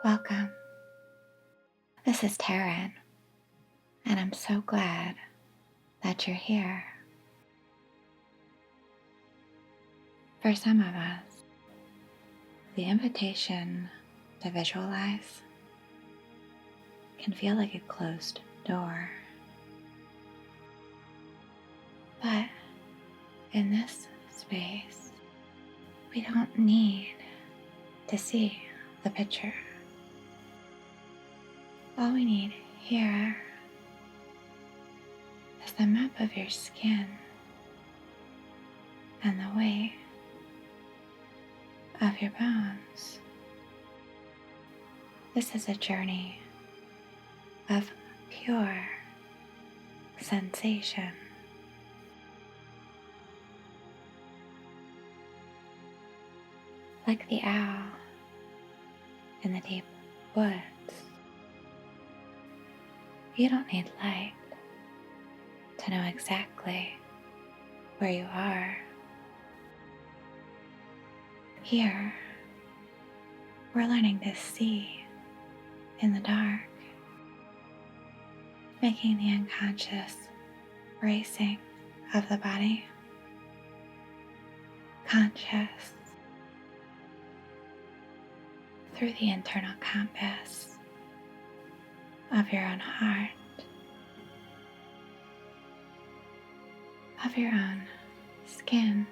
Welcome. This is Tarryn, and I'm so glad that you're here. For some of us, the invitation to visualize can feel like a closed door. But in this space, we don't need to see the picture. All we need here is the map of your skin and the weight of your bones. This is a journey of pure sensation. Like the owl in the deep woods, you don't need light to know exactly where you are. Here, we're learning to see in the dark, making the unconscious racing of the body conscious through the internal compass of your own heart, of your own skin.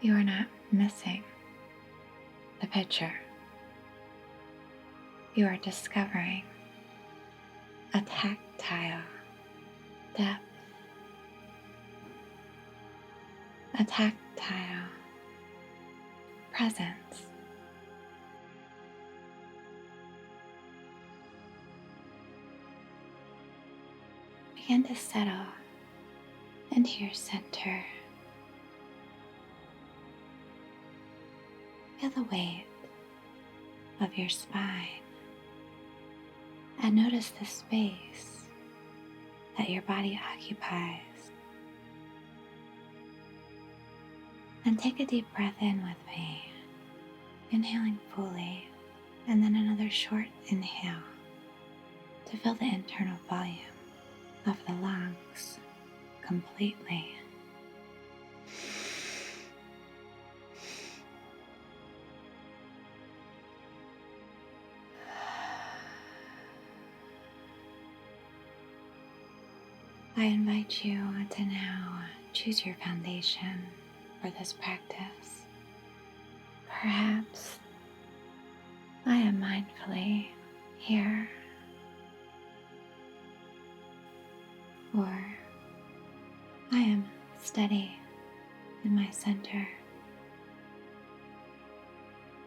You are not missing the picture. You are discovering a tactile depth, a tactile presence. Begin to settle into your center. Feel the weight of your spine and notice the space that your body occupies. And take a deep breath in with me, inhaling fully, and then another short inhale to fill the internal volume of the lungs completely. I invite you to now choose your foundation for this practice. Perhaps I am mindfully here, or I am steady in my center.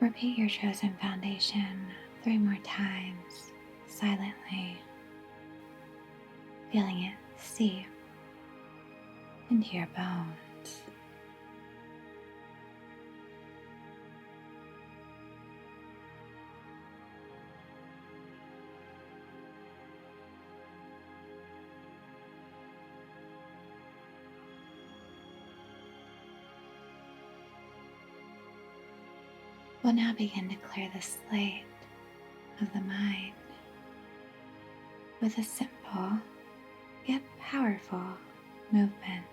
Repeat your chosen foundation 3 more times silently, feeling it seep into your bones. We'll now begin to clear the slate of the mind with a simple yet powerful movement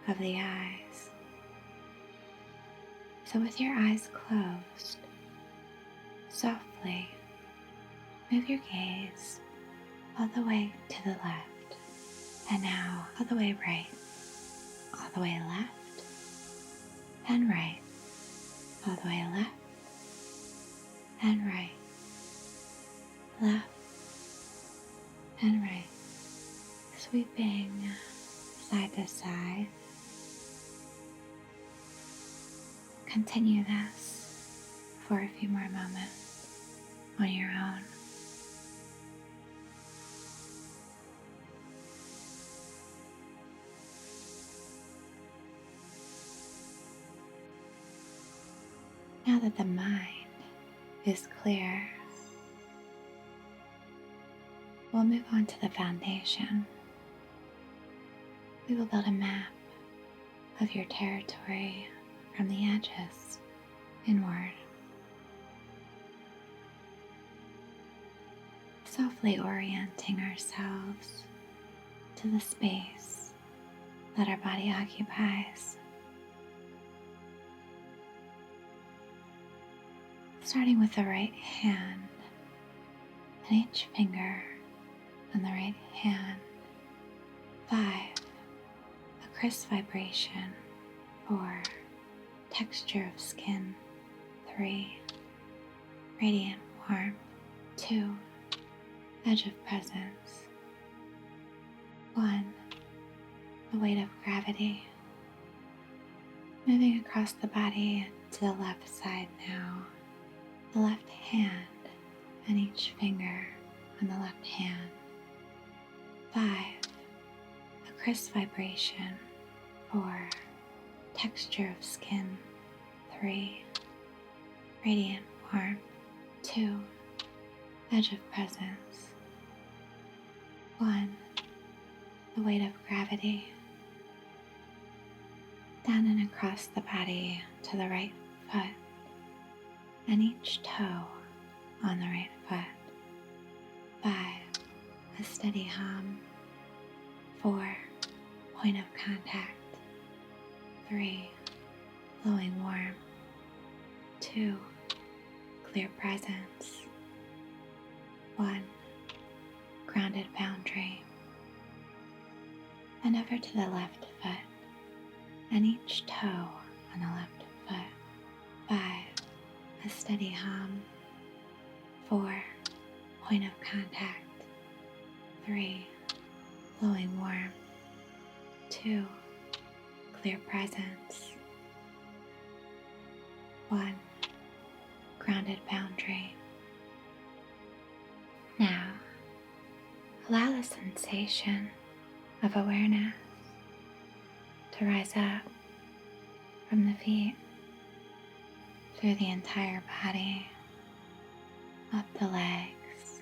of the eyes. So with your eyes closed, softly move your gaze all the way to the left, and now all the way right, all the way left, and right, all the way left, and right, left, and right, sweeping side to side. Continue this for a few more moments on your own. Now that the mind is clear, we'll move on to the foundation. We will build a map of your territory from the edges inward. Softly orienting ourselves to the space that our body occupies. Starting with the right hand and each finger on the right hand. 5, a crisp vibration. 4, texture of skin. 3, radiant warmth. 2, edge of presence. 1, the weight of gravity. Moving across the body to the left side now. The left hand and each finger on the left hand. 5, a crisp vibration. 4, texture of skin. 3, radiant warmth. 2, edge of presence. 1, the weight of gravity. Down and across the body to the right foot and each toe on the right foot. 5, a steady hum. 4, point of contact. 3, flowing warmth. 2, clear presence. 1, grounded boundary. And over to the left foot and each toe on the left foot. 5, a steady hum. 4, point of contact. 3, flowing warmth. 2, clear presence. 1, grounded boundary. Now, allow the sensation of awareness to rise up from the feet through the entire body, up the legs,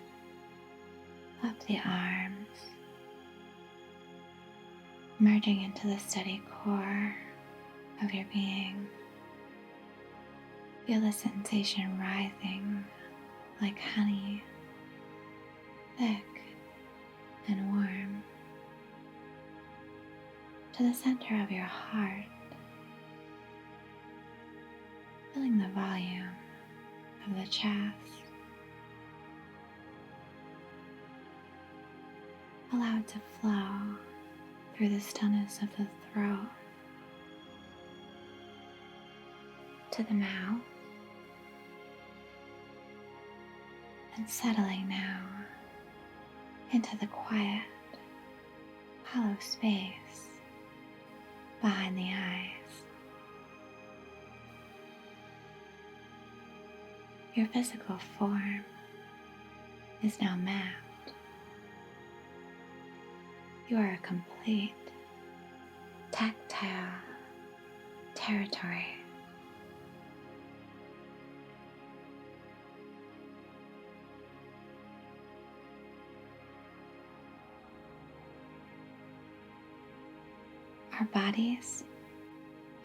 up the arms, merging into the steady core of your being. Feel the sensation rising like honey, thick and warm, to the center of your heart, filling the volume of the chest. Allow it to flow through the stillness of the throat to the mouth, and settling now into the quiet, hollow space behind the eyes. Your physical form is now mapped. You are a complete, tactile territory. Our bodies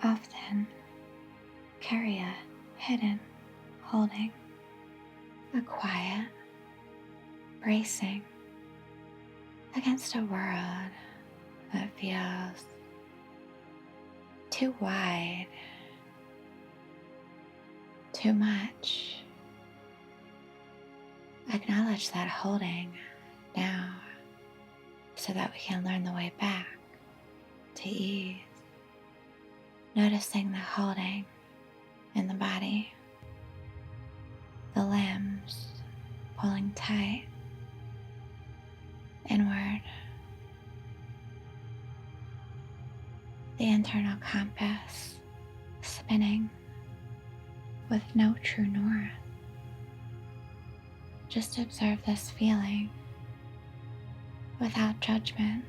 often carry a hidden holding, a quiet bracing against a world that feels too wide, too much. Acknowledge that holding now so that we can learn the way back to ease. Noticing the holding in the body, the limbs pulling tight inward, the internal compass spinning with no true north. Just observe this feeling without judgment.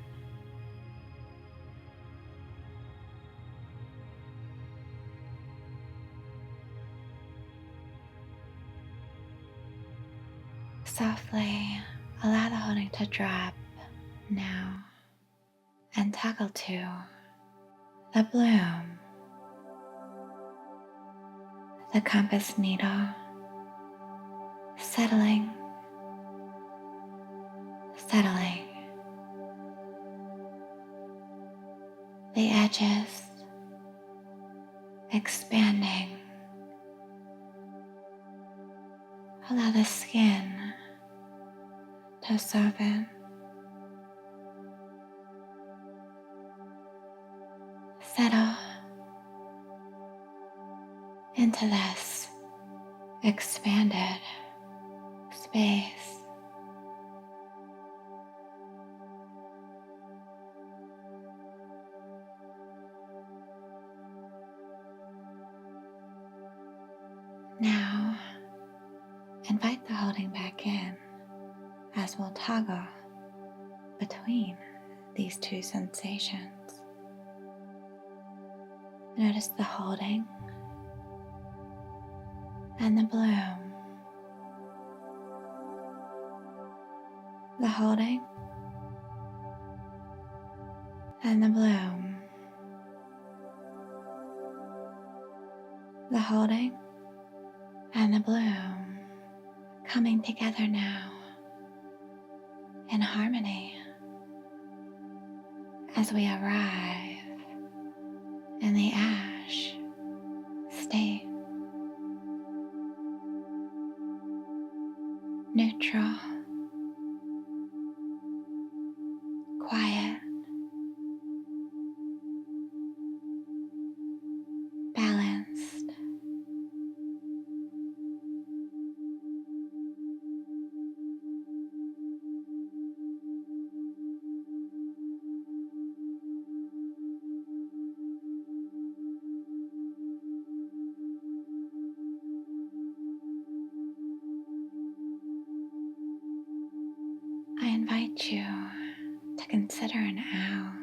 Softly allow the holding to drop now and toggle to the bloom the compass needle settling, the edges expanding. Allow the skin to soften. Settle into this expanded space. Now, invite the holding back in as we'll toggle between these two sensations. Notice the holding and the bloom. The holding and the bloom. The holding and the bloom coming together now in harmony as we arrive in the ash state. Neutral, quiet, balanced, I invite you to consider an owl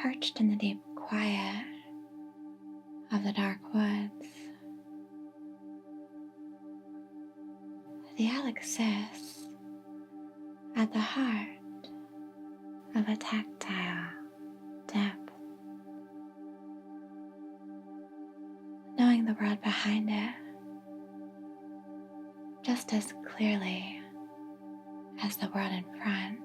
perched in the deep quiet of the dark woods. The owl exists at the heart of a tactile depth, knowing the world behind it just as clearly as the world in front.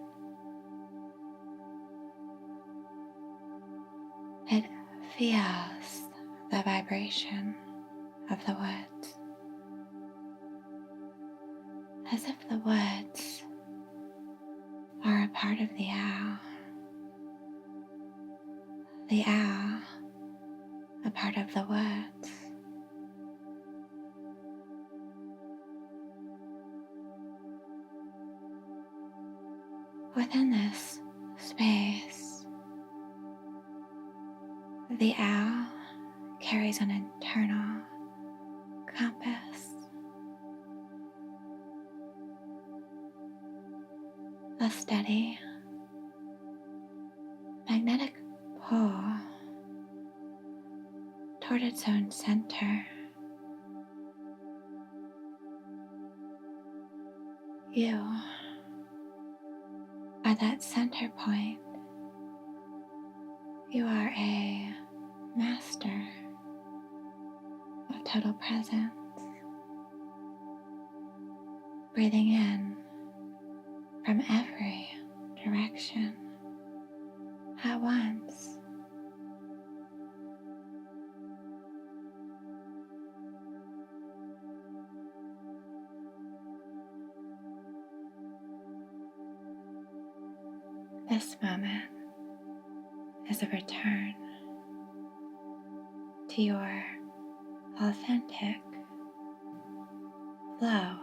It feels the vibration of the woods, as if the woods are a part of the owl a part of the woods. Within this space, the owl carries an internal compass, a steady magnetic pull toward its own center. You are that center point. You are a master of total presence, breathing in from every direction at once. This moment is a return to your authentic flow.